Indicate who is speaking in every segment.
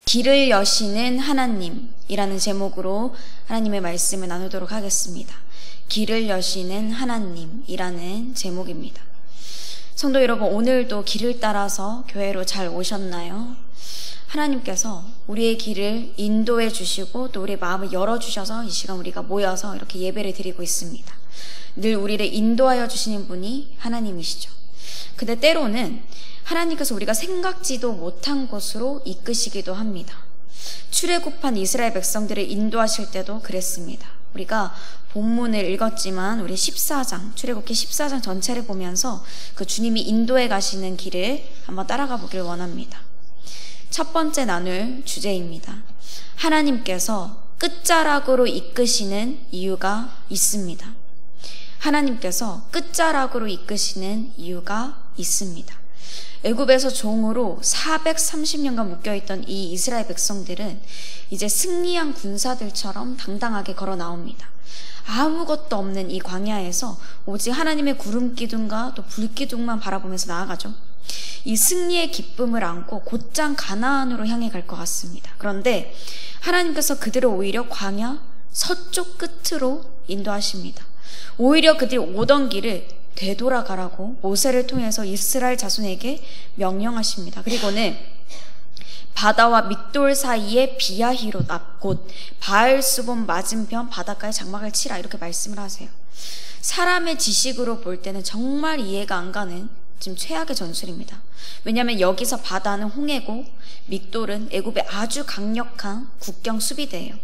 Speaker 1: 길을 여시는 하나님이라는 제목으로 하나님의 말씀을 나누도록 하겠습니다. 길을 여시는 하나님이라는 제목입니다. 성도 여러분, 오늘도 길을 따라서 교회로 잘 오셨나요? 하나님께서 우리의 길을 인도해 주시고 또 우리의 마음을 열어주셔서 이 시간 우리가 모여서 이렇게 예배를 드리고 있습니다. 늘 우리를 인도하여 주시는 분이 하나님이시죠. 근데 때로는 하나님께서 우리가 생각지도 못한 곳으로 이끄시기도 합니다. 출애굽한 이스라엘 백성들을 인도하실 때도 그랬습니다. 우리가 본문을 읽었지만 우리 14장, 출애굽기 14장 전체를 보면서 그 주님이 인도해 가시는 길을 한번 따라가 보길 원합니다. 첫 번째 나눌 주제입니다. 하나님께서 끝자락으로 이끄시는 이유가 있습니다. 하나님께서 끝자락으로 이끄시는 이유가 있습니다. 애굽에서 종으로 430년간 묶여있던 이 이스라엘 백성들은 이제 승리한 군사들처럼 당당하게 걸어 나옵니다. 아무것도 없는 이 광야에서 오직 하나님의 구름 기둥과 또 불 기둥만 바라보면서 나아가죠. 이 승리의 기쁨을 안고 곧장 가나안으로 향해 갈 것 같습니다. 그런데 하나님께서 그들을 오히려 광야 서쪽 끝으로 인도하십니다. 오히려 그들이 오던 길을 되돌아가라고 모세를 통해서 이스라엘 자손에게 명령하십니다. 그리고는 바다와 믹돌 사이에 비야히롯 앞 곧 바알수본 맞은편 바닷가에 장막을 치라 이렇게 말씀을 하세요. 사람의 지식으로 볼 때는 정말 이해가 안 가는 지금 최악의 전술입니다. 왜냐하면 여기서 바다는 홍해고 믹돌은 애굽의 아주 강력한 국경 수비대예요.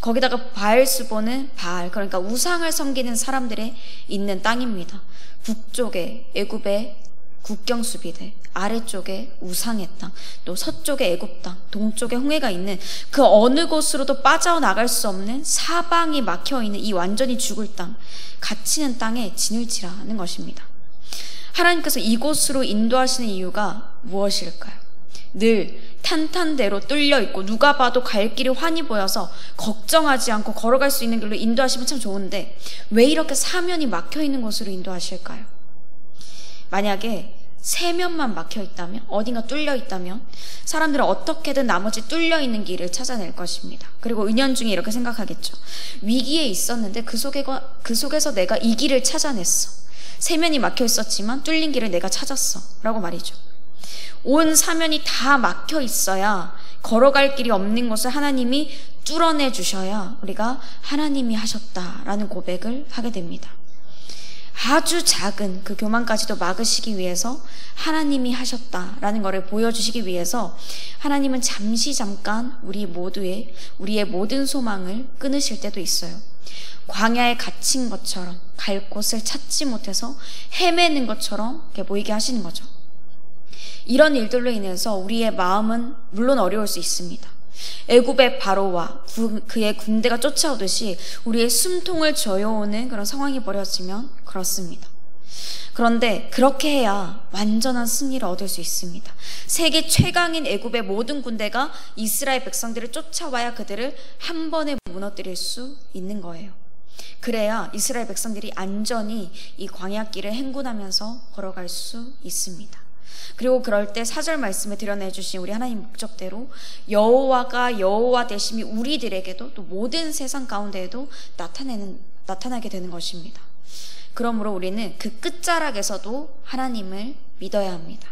Speaker 1: 거기다가 바알수본은 바알, 그러니까 우상을 섬기는 사람들의 있는 땅입니다. 북쪽에 애굽의 국경 수비대, 아래쪽에 우상의 땅, 또 서쪽에 애굽 땅, 동쪽에 홍해가 있는 그 어느 곳으로도 빠져나갈 수 없는 사방이 막혀있는 이 완전히 죽을 땅, 갇히는 땅에 진을 치라는 것입니다. 하나님께서 이곳으로 인도하시는 이유가 무엇일까요? 늘 탄탄대로 뚫려 있고 누가 봐도 갈 길이 환히 보여서 걱정하지 않고 걸어갈 수 있는 길로 인도하시면 참 좋은데 왜 이렇게 사면이 막혀 있는 곳으로 인도하실까요? 만약에 세면만 막혀 있다면, 어딘가 뚫려 있다면 사람들은 어떻게든 나머지 뚫려 있는 길을 찾아낼 것입니다. 그리고 은연중에 이렇게 생각하겠죠. 위기에 있었는데 그 속에서 내가 이 길을 찾아냈어. 세면이 막혀 있었지만 뚫린 길을 내가 찾았어 라고 말이죠. 온 사면이 다 막혀 있어야 걸어갈 길이 없는 것을 하나님이 뚫어내 주셔야 우리가 하나님이 하셨다라는 고백을 하게 됩니다. 아주 작은 그 교만까지도 막으시기 위해서 하나님이 하셨다라는 것을 보여주시기 위해서 하나님은 잠깐 우리의 모든 소망을 끊으실 때도 있어요. 광야에 갇힌 것처럼 갈 곳을 찾지 못해서 헤매는 것처럼 이렇게 보이게 하시는 거죠. 이런 일들로 인해서 우리의 마음은 물론 어려울 수 있습니다. 애굽의 바로와 그의 군대가 쫓아오듯이 우리의 숨통을 저어오는 그런 상황이 벌어지면 그렇습니다. 그런데 그렇게 해야 완전한 승리를 얻을 수 있습니다. 세계 최강인 애굽의 모든 군대가 이스라엘 백성들을 쫓아와야 그들을 한 번에 무너뜨릴 수 있는 거예요. 그래야 이스라엘 백성들이 안전히 이 광야길을 행군하면서 걸어갈 수 있습니다. 그리고 그럴 때 4절 말씀에 드러내주신 우리 하나님 목적대로 여호와가 여호와 되심이 우리들에게도 또 모든 세상 가운데에도 나타나게 되는 것입니다. 그러므로 우리는 그 끝자락에서도 하나님을 믿어야 합니다.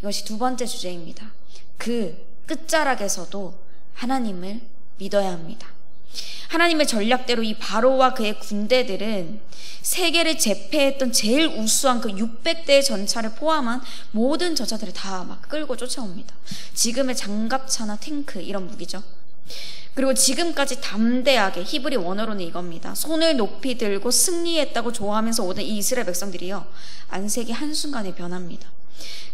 Speaker 1: 이것이 두 번째 주제입니다. 그 끝자락에서도 하나님을 믿어야 합니다. 하나님의 전략대로 이 바로와 그의 군대들은 세계를 제패했던 제일 우수한 그 600대의 전차를 포함한 모든 전차들을 다 막 끌고 쫓아옵니다. 지금의 장갑차나 탱크 이런 무기죠. 그리고 지금까지 담대하게, 히브리 원어로는 이겁니다. 손을 높이 들고 승리했다고 좋아하면서 오던 이 이스라엘 백성들이요, 안색이 한순간에 변합니다.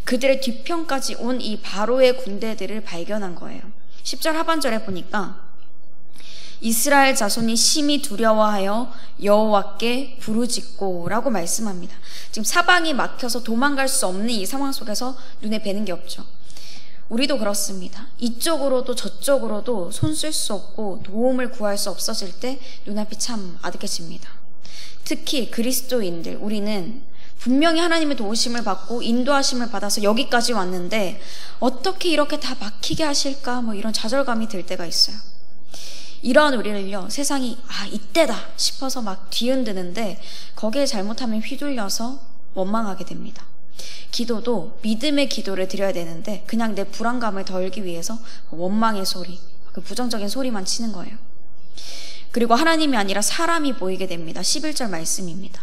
Speaker 1: 그들의 뒤편까지 온 이 바로의 군대들을 발견한 거예요. 10절 하반절에 보니까 이스라엘 자손이 심히 두려워하여 여호와께 부르짖고 라고 말씀합니다. 지금 사방이 막혀서 도망갈 수 없는 이 상황 속에서 눈에 뵈는 게 없죠. 우리도 그렇습니다. 이쪽으로도 저쪽으로도 손 쓸 수 없고 도움을 구할 수 없어질 때 눈앞이 참 아득해집니다. 특히 그리스도인들, 우리는 분명히 하나님의 도우심을 받고 인도하심을 받아서 여기까지 왔는데 어떻게 이렇게 다 막히게 하실까? 뭐 이런 좌절감이 들 때가 있어요. 이러한 우리를요, 세상이 이때다 싶어서 막 뒤흔드는데 거기에 잘못하면 휘둘려서 원망하게 됩니다. 기도도 믿음의 기도를 드려야 되는데 그냥 내 불안감을 덜기 위해서 원망의 소리, 그 부정적인 소리만 치는 거예요. 그리고 하나님이 아니라 사람이 보이게 됩니다. 11절 말씀입니다.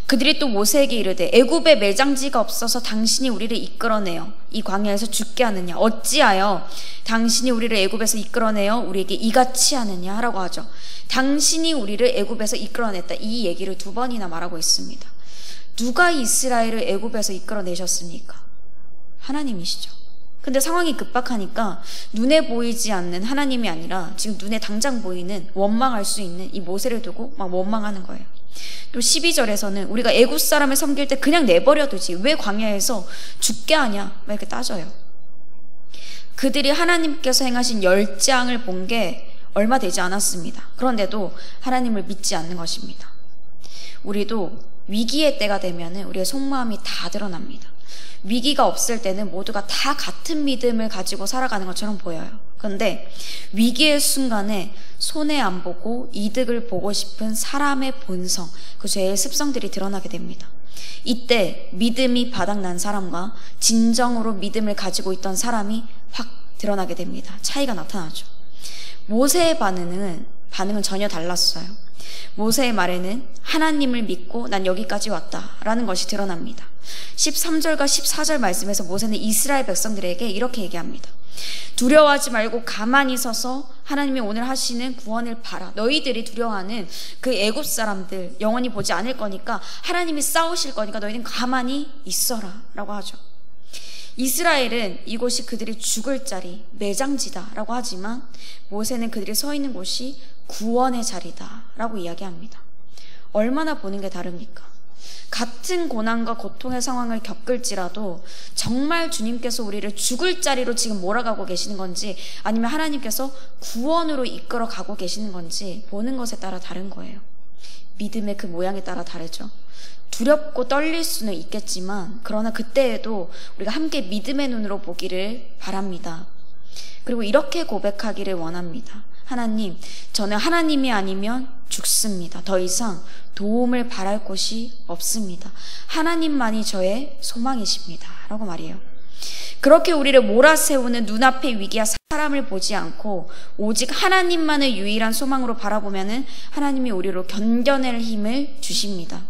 Speaker 1: 그들이 또 모세에게 이르되 애굽에 매장지가 없어서 당신이 우리를 이끌어내어 이 광야에서 죽게 하느냐, 어찌하여 당신이 우리를 애굽에서 이끌어내어 우리에게 이같이 하느냐 라고 하죠. 당신이 우리를 애굽에서 이끌어냈다, 이 얘기를 2번이나 말하고 있습니다. 누가 이스라엘을 애굽에서 이끌어내셨습니까? 하나님이시죠. 근데 상황이 급박하니까 눈에 보이지 않는 하나님이 아니라 지금 눈에 당장 보이는 원망할 수 있는 이 모세를 두고 막 원망하는 거예요. 또 12절에서는 우리가 애굽 사람을 섬길 때 그냥 내버려두지 왜 광야에서 죽게 하냐 막 이렇게 따져요. 그들이 하나님께서 행하신 열장을 본 게 얼마 되지 않았습니다. 그런데도 하나님을 믿지 않는 것입니다. 우리도 위기의 때가 되면 우리의 속마음이 다 드러납니다. 위기가 없을 때는 모두가 다 같은 믿음을 가지고 살아가는 것처럼 보여요. 그런데 위기의 순간에 손해 안 보고 이득을 보고 싶은 사람의 본성, 그 죄의 습성들이 드러나게 됩니다. 이때 믿음이 바닥난 사람과 진정으로 믿음을 가지고 있던 사람이 확 드러나게 됩니다. 차이가 나타나죠. 모세의 반응은 전혀 달랐어요. 모세의 말에는 하나님을 믿고 난 여기까지 왔다라는 것이 드러납니다. 13절과 14절 말씀에서 모세는 이스라엘 백성들에게 이렇게 얘기합니다. 두려워하지 말고 가만히 서서 하나님이 오늘 하시는 구원을 봐라. 너희들이 두려워하는 그 애굽 사람들 영원히 보지 않을 거니까 하나님이 싸우실 거니까 너희는 가만히 있어라 라고 하죠. 이스라엘은 이곳이 그들이 죽을 자리, 매장지다라고 하지만 모세는 그들이 서 있는 곳이 구원의 자리다라고 이야기합니다. 얼마나 보는 게 다릅니까? 같은 고난과 고통의 상황을 겪을지라도 정말 주님께서 우리를 죽을 자리로 지금 몰아가고 계시는 건지 아니면 하나님께서 구원으로 이끌어 가고 계시는 건지 보는 것에 따라 다른 거예요. 믿음의 그 모양에 따라 다르죠. 두렵고 떨릴 수는 있겠지만 그러나 그때에도 우리가 함께 믿음의 눈으로 보기를 바랍니다. 그리고 이렇게 고백하기를 원합니다. 하나님, 저는 하나님이 아니면 죽습니다. 더 이상 도움을 바랄 곳이 없습니다. 하나님만이 저의 소망이십니다. 라고 말해요. 그렇게 우리를 몰아세우는 눈앞의 위기와 사람을 보지 않고 오직 하나님만을 유일한 소망으로 바라보면 하나님이 우리로 견뎌낼 힘을 주십니다.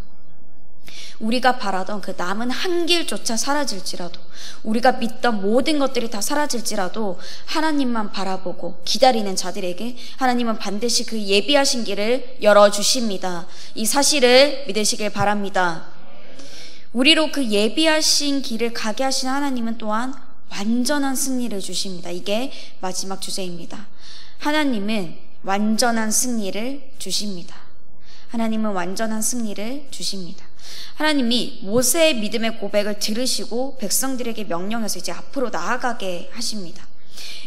Speaker 1: 우리가 바라던 그 남은 한 길조차 사라질지라도 우리가 믿던 모든 것들이 다 사라질지라도 하나님만 바라보고 기다리는 자들에게 하나님은 반드시 그 예비하신 길을 열어주십니다. 이 사실을 믿으시길 바랍니다. 우리로 그 예비하신 길을 가게 하신 하나님은 또한 완전한 승리를 주십니다. 이게 마지막 주제입니다. 하나님은 완전한 승리를 주십니다. 하나님은 완전한 승리를 주십니다. 하나님이 모세의 믿음의 고백을 들으시고 백성들에게 명령해서 이제 앞으로 나아가게 하십니다.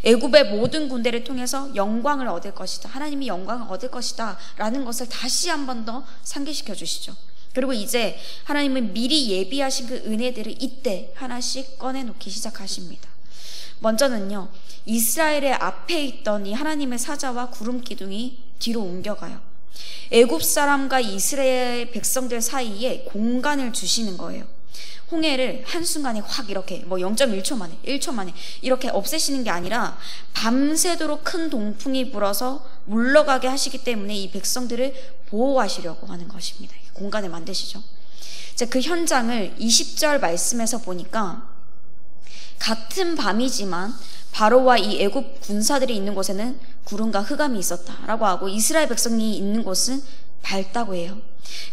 Speaker 1: 애굽의 모든 군대를 통해서 영광을 얻을 것이다. 하나님이 영광을 얻을 것이다 라는 것을 다시 한 번 더 상기시켜 주시죠. 그리고 이제 하나님은 미리 예비하신 그 은혜들을 이때 하나씩 꺼내놓기 시작하십니다. 먼저는요, 이스라엘의 앞에 있던 이 하나님의 사자와 구름 기둥이 뒤로 옮겨가요. 애굽 사람과 이스라엘 백성들 사이에 공간을 주시는 거예요. 홍해를 한순간에 확 이렇게 0.1초 만에 1초 만에 이렇게 없애시는 게 아니라 밤새도록 큰 동풍이 불어서 물러가게 하시기 때문에 이 백성들을 보호하시려고 하는 것입니다. 공간을 만드시죠. 그 현장을 20절 말씀에서 보니까 같은 밤이지만 바로와 이 애굽 군사들이 있는 곳에는 구름과 흑암이 있었다라고 하고 이스라엘 백성이 있는 곳은 밝다고 해요.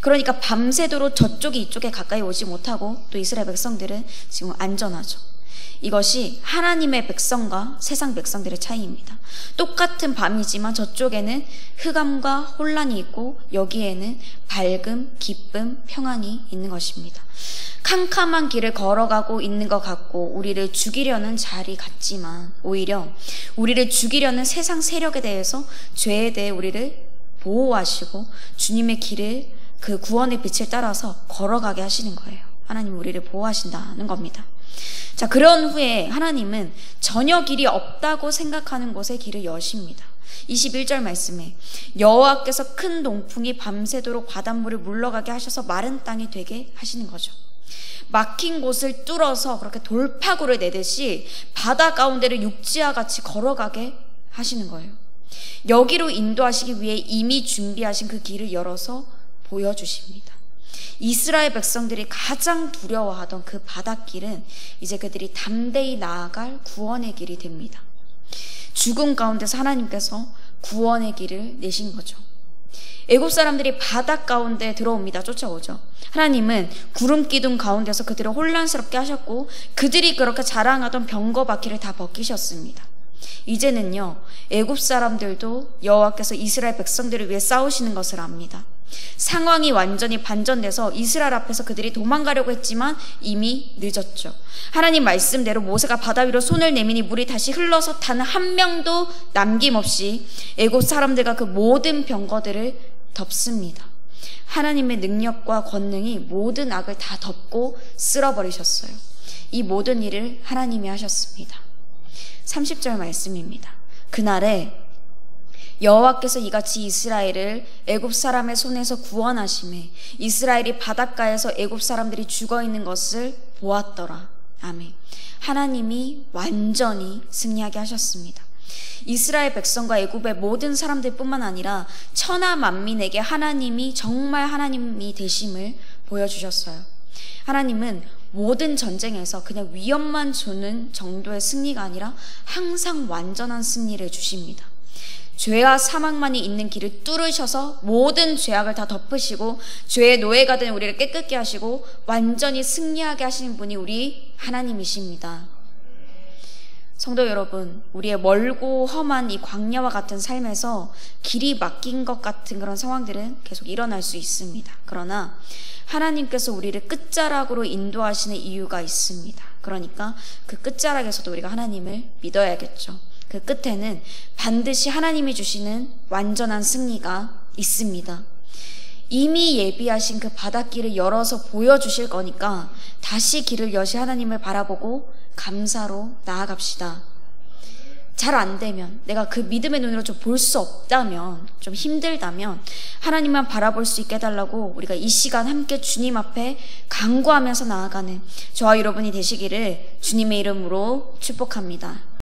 Speaker 1: 그러니까 밤새도록 저쪽이 이쪽에 가까이 오지 못하고 또 이스라엘 백성들은 지금 안전하죠. 이것이 하나님의 백성과 세상 백성들의 차이입니다. 똑같은 밤이지만 저쪽에는 흑암과 혼란이 있고 여기에는 밝음, 기쁨, 평안이 있는 것입니다. 캄캄한 길을 걸어가고 있는 것 같고 우리를 죽이려는 자리 같지만 오히려 우리를 죽이려는 세상 세력에 대해서 죄에 대해 우리를 보호하시고 주님의 길을 그 구원의 빛을 따라서 걸어가게 하시는 거예요. 하나님 우리를 보호하신다는 겁니다. 자, 그런 후에 하나님은 전혀 길이 없다고 생각하는 곳에 길을 여십니다. 21절 말씀에 여호와께서 큰 동풍이 밤새도록 바닷물을 물러가게 하셔서 마른 땅이 되게 하시는 거죠. 막힌 곳을 뚫어서 그렇게 돌파구를 내듯이 바다 가운데를 육지와 같이 걸어가게 하시는 거예요. 여기로 인도하시기 위해 이미 준비하신 그 길을 열어서 보여주십니다. 이스라엘 백성들이 가장 두려워하던 그 바닷길은 이제 그들이 담대히 나아갈 구원의 길이 됩니다. 죽음 가운데서 하나님께서 구원의 길을 내신 거죠. 애굽 사람들이 바다 가운데 들어옵니다. 쫓아오죠. 하나님은 구름 기둥 가운데서 그들을 혼란스럽게 하셨고 그들이 그렇게 자랑하던 병거 바퀴를 다 벗기셨습니다. 이제는요, 애굽 사람들도 여호와께서 이스라엘 백성들을 위해 싸우시는 것을 압니다. 상황이 완전히 반전돼서 이스라엘 앞에서 그들이 도망가려고 했지만 이미 늦었죠. 하나님 말씀대로 모세가 바다 위로 손을 내미니 물이 다시 흘러서 단 한 명도 남김없이 애굽 사람들과 그 모든 병거들을 덮습니다. 하나님의 능력과 권능이 모든 악을 다 덮고 쓸어버리셨어요. 이 모든 일을 하나님이 하셨습니다. 30절 말씀입니다. 그날에 여호와께서 이같이 이스라엘을 애굽 사람의 손에서 구원하심에 이스라엘이 바닷가에서 애굽 사람들이 죽어있는 것을 보았더라. 아멘. 하나님이 완전히 승리하게 하셨습니다. 이스라엘 백성과 애굽의 모든 사람들 뿐만 아니라 천하 만민에게 하나님이 정말 하나님이 되심을 보여주셨어요. 하나님은 모든 전쟁에서 그냥 위협만 주는 정도의 승리가 아니라 항상 완전한 승리를 주십니다. 죄와 사망만이 있는 길을 뚫으셔서 모든 죄악을 다 덮으시고 죄의 노예가 된 우리를 깨끗게 하시고 완전히 승리하게 하시는 분이 우리 하나님이십니다. 성도 여러분, 우리의 멀고 험한 이 광야와 같은 삶에서 길이 막힌 것 같은 그런 상황들은 계속 일어날 수 있습니다. 그러나 하나님께서 우리를 끝자락으로 인도하시는 이유가 있습니다. 그러니까 그 끝자락에서도 우리가 하나님을 믿어야겠죠. 그 끝에는 반드시 하나님이 주시는 완전한 승리가 있습니다. 이미 예비하신 그 바닷길을 열어서 보여주실 거니까 다시 길을 여시 하나님을 바라보고 감사로 나아갑시다. 잘 안 되면, 내가 그 믿음의 눈으로 좀 볼 수 없다면, 좀 힘들다면 하나님만 바라볼 수 있게 해달라고 우리가 이 시간 함께 주님 앞에 간구하면서 나아가는 저와 여러분이 되시기를 주님의 이름으로 축복합니다.